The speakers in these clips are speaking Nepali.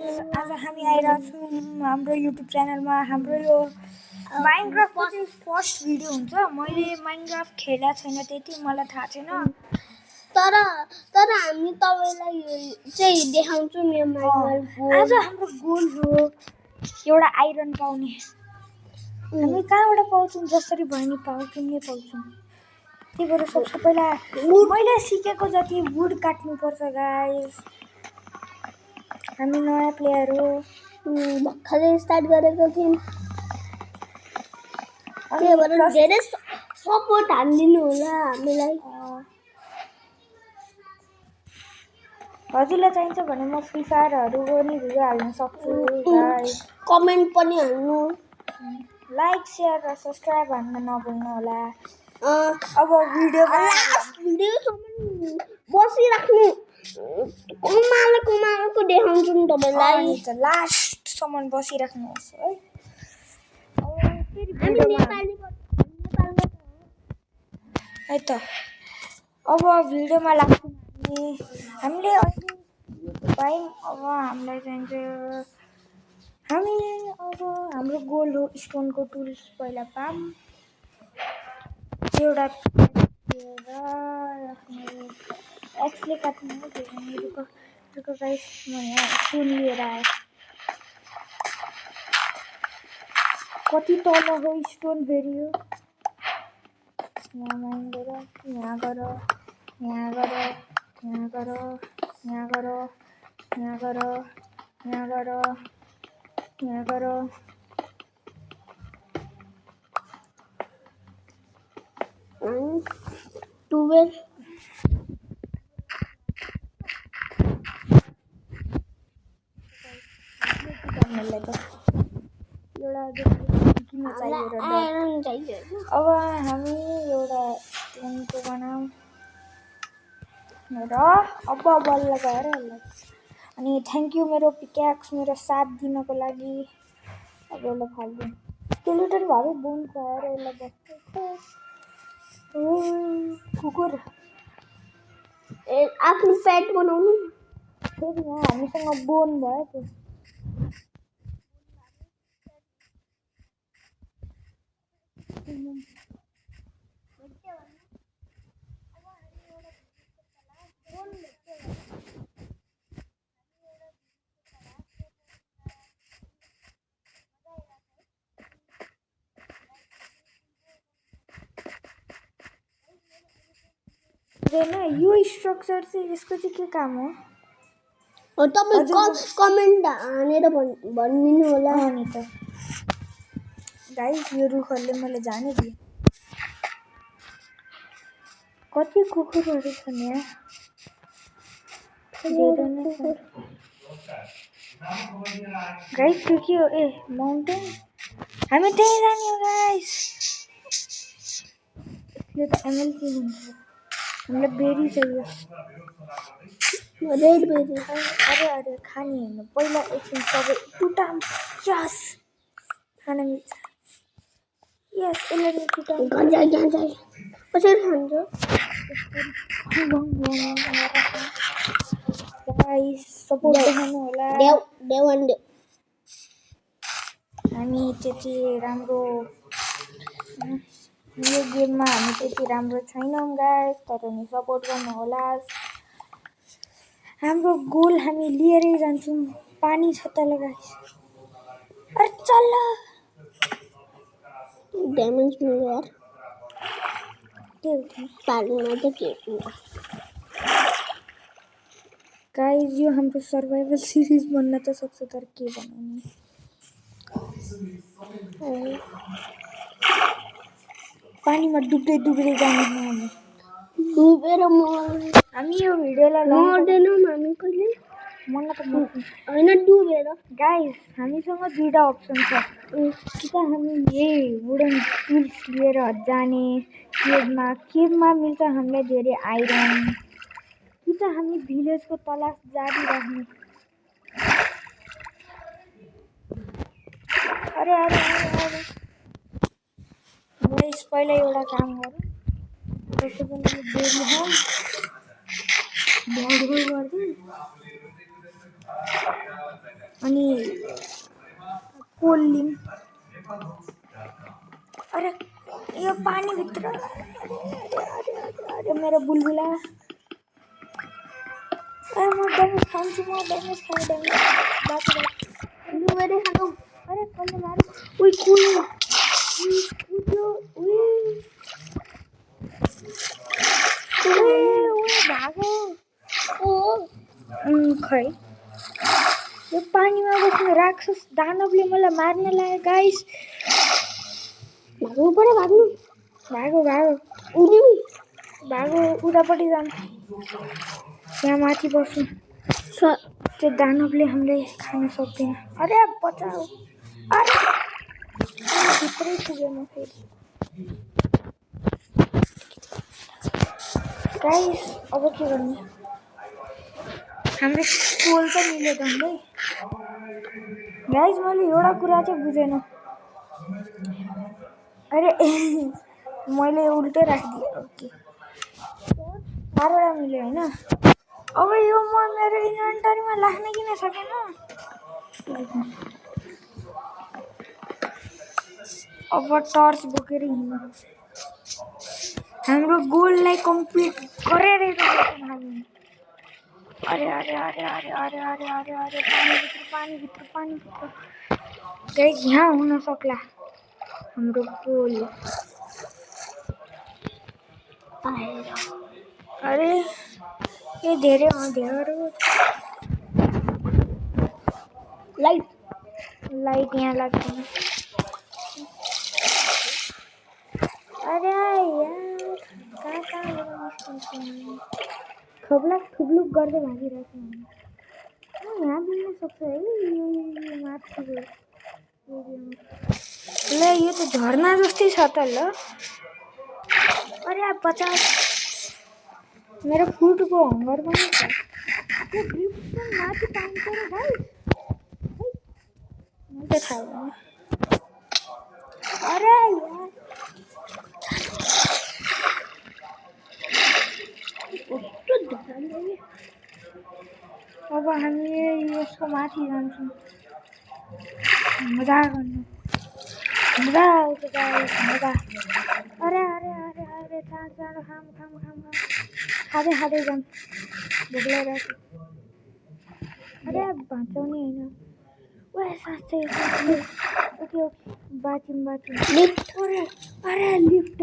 आज हामी आइरहेको छौँ हाम्रो युट्युब च्यानलमा। हाम्रो यो माइनक्राफ्टको चाहिँ फर्स्ट भिडियो हुन्छ। मैले माइनक्राफ्ट खेलेको छैन, त्यति मलाई थाहा छैन। तर हामी तपाईलाई चाहिँ देखाउँछौँ यो माइनक्राफ्ट। आज हाम्रो गोल हो एउटा आइरन पाउने। हामी कहाँबाट पाउँछौँ? जसरी भए नि पाउँछौँ नै पाउँछौँ। त्यही भएर सबसे पहिला मैले सिकेको जति वुड काट्नुपर्छ गाइस। हामी नयाँ प्लेयर हो, भर्खरै स्टार्ट गरेको थियौँ। त्यही भएर धेरै सपोर्ट हानिदिनु होला हामीलाई। हजुरलाई चाहिन्छ भने म फ्री फायरहरू पनि भिडियो हाल्न सक्छु गाइस। कमेन्ट पनि हाल्नु, लाइक शेयर र सब्स्क्राइब हान्न नभुल्नु होला। अब भिडियोमा लास्ट भिडियोसम्म बसिराख्नु। कमालको देखाउँछौँ तपाईँलाई। लास्टसम्म बसिराख्नुहोस् है। है त अब भिडियोमा लाग्छौँ हामीले अहिले पायौँ। अब हामीलाई चाहिन्छ अब हाम्रो गोल हो स्टोनको टुल्स पहिला पाऊँ। एउटा एक्सले काट्नु हो मेरो गाइस। म यहाँ स्टोन लिएर आएँ। कति तल हो स्टोन फेरि हो। यहाँ माइन गर, यहाँ गर, यहाँ गर, यहाँ गर, यहाँ गर, यहाँ गर, यहाँ गर, यहाँ गर। टुवेल अब हामी एउटा स्टोनको बनाऊँ र अब बल्ल गएर अनि थ्याङ्क यू मेरो पिक्याक्स मेरो साथ दिनको लागि। अब यसलाई फाल्दिउँ। स्केलेटन भए बोन खुवाएर यसलाई बस्छ। कुकुर आफ्नो पेट बनाउनु। फेरि यहाँ हामीसँग बोन भयो त्यो। यो स्ट्रक्चर चाहिँ यसको चाहिँ के काम हो? तपाईँ कमेन्ट हानेर भनिदिनु होला नि त गाइस। यो रुखहरूले मलाई जानै दियो। कति कुकुरहरू छन् यहाँ। गाइस त्यो के हो? ए माउन्टेन। हामी त्यहीँ जाने हो गाइस। यो त एमएलसी हुन्छ। हामीलाई बेरी चाहियो। रेड बेरी। अरे खाने हेर्नु पहिला एकछिन सबै टुटाम। यस खान मिल्छ। यस यसलाई टुटाम। कसरी खान्छ? गाइस सपोर्ट देखाउनु होला। हामी त्यति राम्रो यो गेममा हामी त्यति राम्रो छैनौँ गाइस, तर नि सपोर्ट गर्नु होला। हाम्रो गोल हामी लिएरै जान्छौँ। पानी छ तल गाइस। अरे चल ड्यामेज मिल्यो यार। के हो पानीमा त के गाइस? यो हाम्रो सर्भाइभल सिरिज बन्न त सक्छ, तर के बनाउने? पानीमा डुब्दै जाने हामी। डुबेर हामी यो भिडियोलाई मर्दैनौँ हामी कहिले। मलाई त होइन डुबेर। गाइस हामीसँग दुईवटा अप्सन छ। कि त हामी यही वुडन टुल्स लिएर जाने केभमा मिल्छ हामीलाई धेरै आइरन, कि त हामी भिलेजको तलास जारी राख्ने। अरे गाइस पहिला एउटा काम गरौँ। त्यसो पनि बेरी हो भडभड गर्दै अनि कोल्लिम। अरे यो पानीभित्र, अरे मेरो बुलबुला। अरे म ड्यामेज खान्छु, म ड्यामेज खाएँ, ड्यामेज बाँच्यो। मेरे खानु अरे कसले मारे? उही कुद्यो, भागो। खै यो पानीमा बस्ने राक्षस दानवले मलाई मार्न लाग्यो गाइस। भाग्नु पर्यो भाग्नु भागो भागो भागो, उतापट्टि जाऊँ। यहाँ माथि बस्नु। त्यो दानवले हामीलाई खान सक्दैन। अरे बचाऊ। अरे भित्रै पुगेँ म फेरि। गाइस अब के गर्ने? हाम्रो पोल त मिल्यो झन्डै। गाइस मैले एउटा कुरा चाहिँ बुझेन। अरे मैले उल्टै राखिदिएँ। ओके 4वटा मिल्यो होइन। अब यो म मेरो इन्भेन्टरीमा राख्न किन सकेन? अब टर्च बोकेर हिँड्नु। हाम्रो गोललाई कम्प्लिट गरेरै जान्छौँ हामी। अरे अरे अरे अरे अरे अरे अरे अरे पानीभित्र। गाइस यहाँ हुन सक्ला हाम्रो गोल। अरे ये धेरै अँध्यारो। लाइट यहाँ लाग्दैन। अरे यार कहाँ थुप्लुक गर्दै भागिरहेको छु। यहाँ मिल्न सक्छ है यो माथिको ल। यो त झर्ना जस्तै छ त ल। अरे बचाऊ, मेरो फुडको हङ्गर पनि छ। यो ग्रिप्सन माथि पाइन्छ र गाइस? मलाई त थाहा भएन। अरे यार अब हामी यसको माथि जान्छौँ। मजा गर्नु, मजा आउँछ गाइस, मजा। अरे अरे अरे अरे चाँडो खाम खाँदै जाऊँ। भोक लागिरहेको। अरे भाँचाउने होइन। ओए साँच्चै ओके बाँच्यौँ। लिफ्ट। अरे लिफ्ट।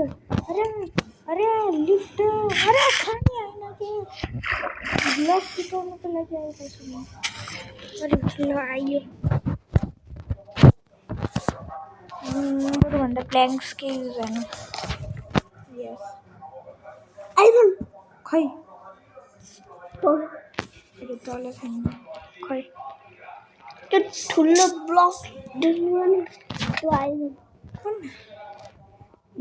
अरे लिफ्ट। अरे खाने होइन कि ब्लक सिकाउनुको लागि आएको छु म। अरे ल आइयो। बरुभन्दा प्ल्याङ्क्सकै युज होइन। यस आइरन खै तल छैन। खै त्यो ठुलो ब्लक देख्नु नि त्यो आइरन।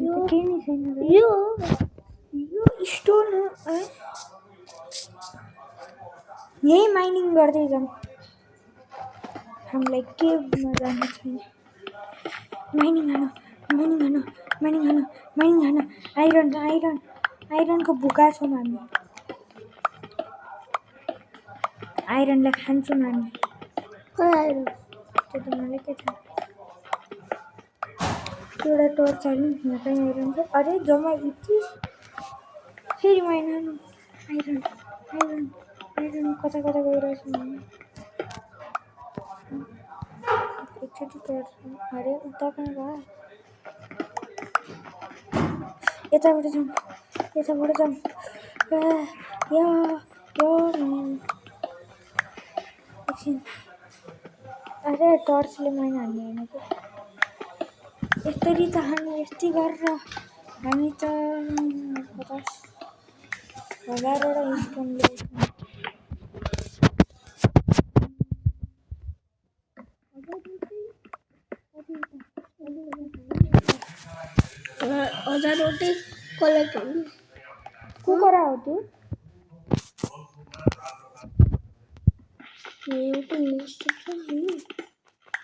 यो केही नै छैन। यो स्टोन हो। यही माइनिङ गर्दै जाऊँ। हामीलाई केभमा जानु छैन। माइनिङ हान। आइरनको भुका छौँ हामी। आइरनलाई खान्छौँ हामी। आइरन त्यो त मलाई के छ। एउटा टर्च हाल्नु। यहाँ पनि आइरन छ। अरे जम्मा यति फेरि माइन हाल्नु। आइरन कता गइरहेछ हामी। एकचोटि टर्च। अरे उता कहाँ गयो? यताबाट जाऊँ। यो एकछिन। अरे टर्चले माइन हान्ने होइन कि यसरी त हामी यस्तै गरेर हामी त 50,000वटा स्टोन ल्याउँछौँ। हजार रोटी कलेक्ट हुनु। कुकरा हो त्यो?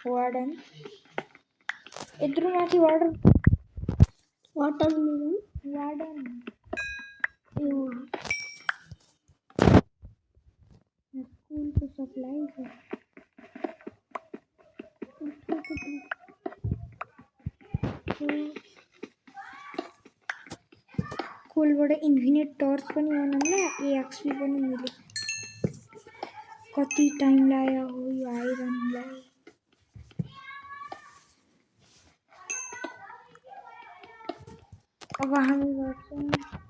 वार्डन यत्रो माथि वार्डन स्कुलको सप्लाई छ। कोलबाट इन्फिनिट टर्च पनि बनाउनु एएक्सपी पनि मिल्यो कति टाइम लाग्यो हो यो आइरनलाई अब हामी गर्छौँ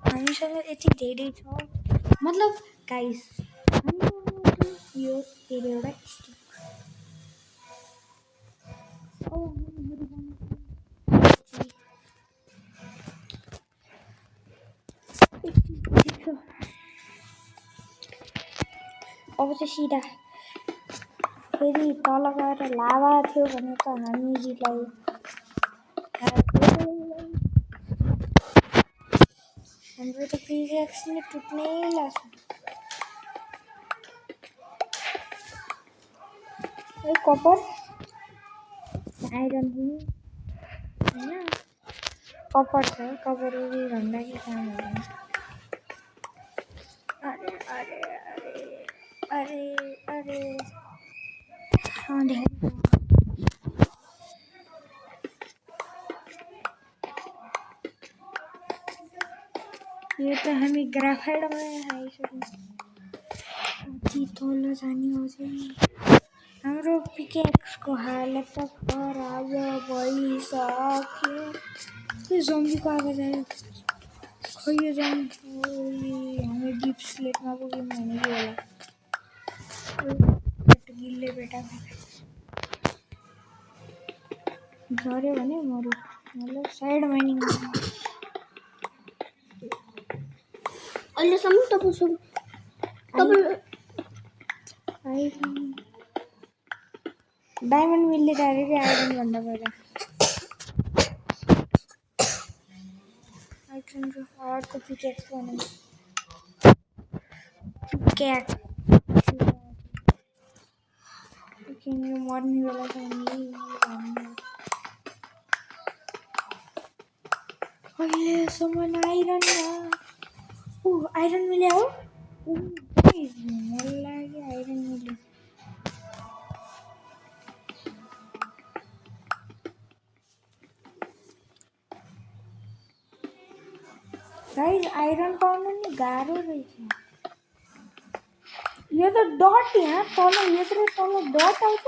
हामीसँग यति धेरै छ मतलब गाइस यो धेरैवटा स्टिक अब चाहिँ सिधा फेरि तल गएर लाभा थियो भने त हामीलाई हाम्रो त पिक्याक्स नै टुट्नै लाग्छ है कपर आइरन पनि होइन कपर छ कपर भन्दा के काम हुँदैन अरे अरे अरे अरे अरे यो त हामी ग्राफाइटमा आइसक्यौँ कति तल जाने हो चाहिँ हाम्रो पिकेक्सको हालत त खराब भइसक्यो त्यो जम्बीको आवाज आयो खै यो जम्बी हामी डिप स्लेटमा पुग्यौँ भने के होला गिलले भेटाएको झऱ्यो भने मऱ्यो मतलब साइड माइनिङ अहिलेसम्म तपाईँ डायमन्ड मिलले डाइरेक्टली आइरन भन्दा पहिला आइरन र अर्को पिकेक्स बनाउँ पिकेक्स किन मर्ने बेला छ अहिलेसम्म आइरन आइरन मिल्यो हो मलाई लाग्यो आइरन मिल्यो गाइस आइरन पाउनु नि गाह्रो रहेछ यो त डट यहाँ तल यत्रो तल डट आउँछ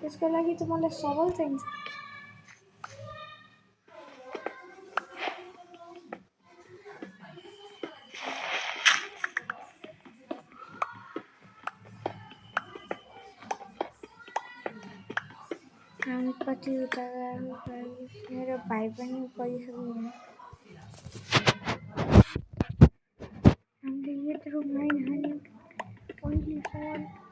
त्यसको लागि त मलाई सबल चाहिन्छ हामी कति उता मेरो भाइ पनि गरिसक्यो भने हामीले यत्रो माइन हान्यौँ अहिलेसम्म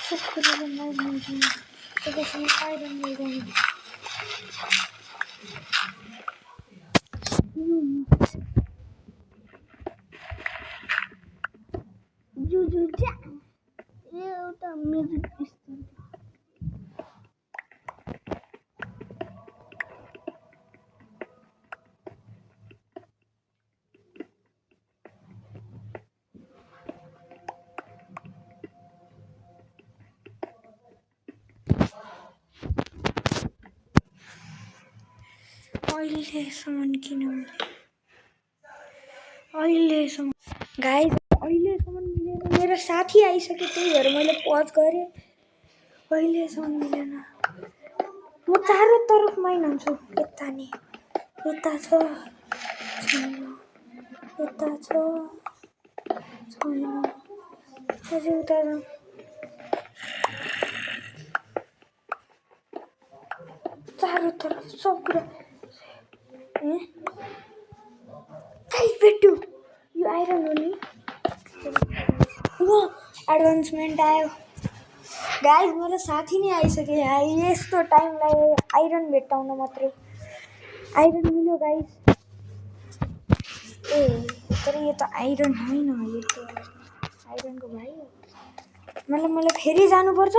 सब कुरालाई माइक हुन्छु जबसम्म आइरन मिल्दैन एउटा म्युजिक अहिलेसम्म किन अहिलेसम्म गाइस अहिलेसम्म मिलेन मेरो साथी आइसक्यो त्यही भएर मैले पज गरेँ अहिलेसम्म मिलेन म चारो तर्फ माइन हान्छु यता नि यता छ छैन यता छ छैन अझै उता जाउँ चारो तर्फ सब कुरा गाइस भेट्यो यो आइरन हो नि एडभान्समेन्ट आयो गाइस मेरो साथी नै आइसक्यो यहाँ यस्तो टाइम लाग्यो आइरन भेट्टाउन मात्रै आइरन मिल्यो गाइस ए तर यो त आइरन होइन यो त आइरनको भाइ हो मलाई फेरि जानुपर्छ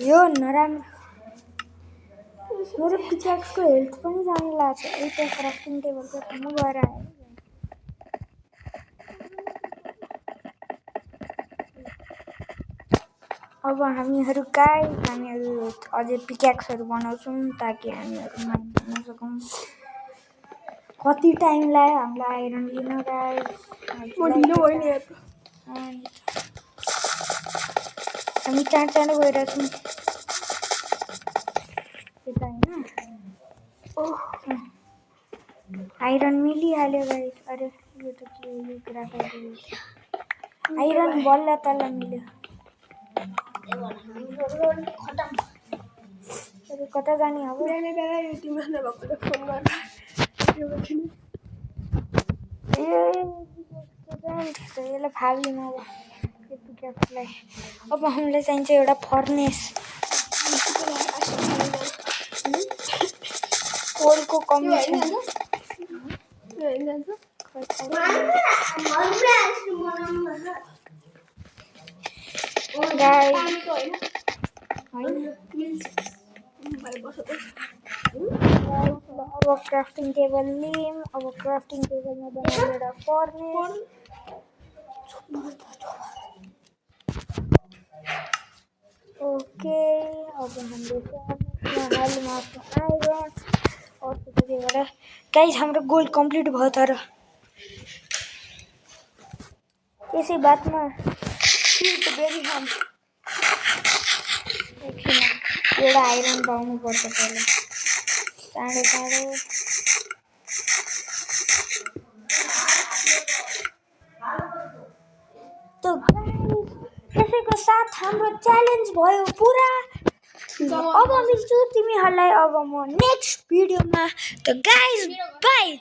यो नराम्रो मेरो पिक्चर्सको हेल्थ पनि जानु लाग्छ एउटा क्राफ्टिङ टेबलको ठाउँमा गएर आयो अब हामीहरू अझै पिक्याक्सहरू बनाउँछौँ ताकि हामीहरू माइन गर्न सकौँ कति टाइम लाग्यो हामीलाई आइरन लिन गाइस हामी चाँडो गइरहेछौँ त्यता होइन आइरन मिलिहाल्यो गाइस अरे यो त के हो यो ग्राफाइट आइरन बल्ल तल्ल मिल्यो अरे कता जाने अब यसलाई फाल्दिनँ अब यो पिक्याक्सलाई अब हामीलाई चाहिन्छ एउटा फर्नेस कोलको कमी छ अब क्राफ्टिङ टेबल लियौँ अब क्राफ्टिङ टेबलमा बनाउने एउटा फर्नेस ओके अब हाम्रो हाल्नु आफ्नो आइरन अर्को त्यतिबाट गाइस हाम्रो गोल्ड कम्प्लिट भयो तर यसै बातमा बेबी हम एउटा आइरन पाउनुपर्छ पहिला चाँडो त त्यसैको साथ हाम्रो च्यालेन्ज भयो पुरा अब मिल्छु तिमीहरूलाई अब म नेक्स्ट भिडियोमा त गाइस बाई